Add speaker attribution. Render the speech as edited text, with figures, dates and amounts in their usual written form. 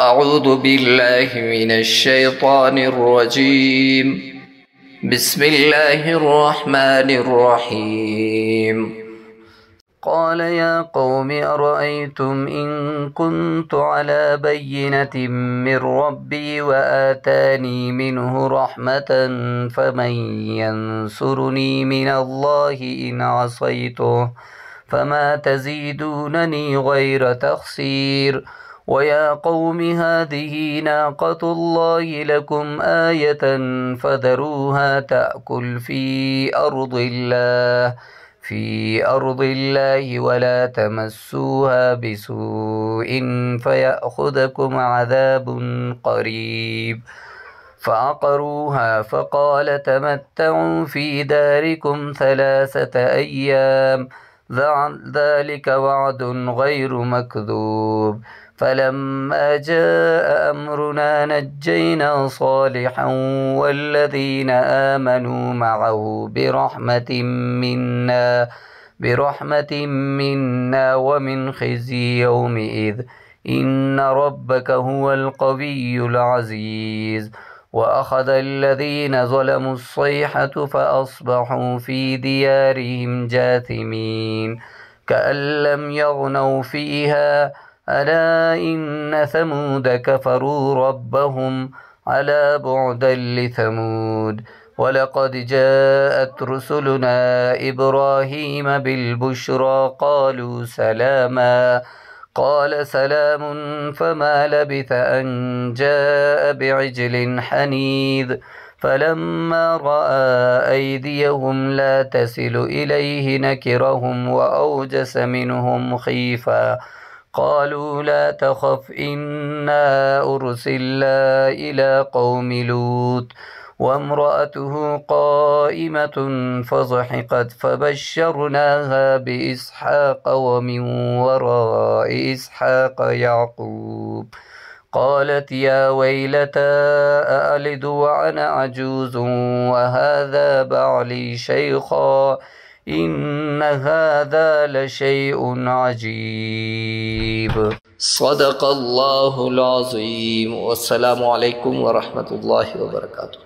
Speaker 1: أعوذ بالله من الشيطان الرجيم. بسم الله الرحمن الرحيم. قال يا قوم أرأيتم إن كنت على بينة من ربي وآتاني منه رحمة فمن ينصرني من الله إن عصيته فما تزيدونني غير تخسير. ويا قوم هذه ناقة الله لكم آية فذروها تأكل في أرض الله ولا تمسوها بسوء فيأخذكم عذاب قريب. فعقروها فقال تمتعوا في داركم 3 أيام ذلك وعد غير مكذوب. فلما جاء أمرنا نجينا صالحا والذين آمنوا معه برحمة منا ومن خزي يومئذ إن ربك هو القوي العزيز. وأخذ الذين ظلموا الصيحة فأصبحوا في ديارهم جاثمين كأن لم يغنوا فيها ألا إن ثمود كفروا ربهم على بعدا لثمود. ولقد جاءت رسلنا إبراهيم بالبشرى قالوا سلاما قال سلام فما لبث أن جاء بعجل حنيذ. فلما رأى أيديهم لا تصل إليه نكرهم وأوجس منهم خيفة قالوا لا تخف إنا أرسلنا إلى قوم لوط وامرأته قائمة فضحكت فبشرناها بإسحاق ومن وراء إسحاق يعقوب. قالت يا ويلتى أألد وأنا عجوز وهذا بعلي شيخا إن هذا لشيء عجيب. صدق الله العظيم. والسلام عليكم ورحمة الله وبركاته.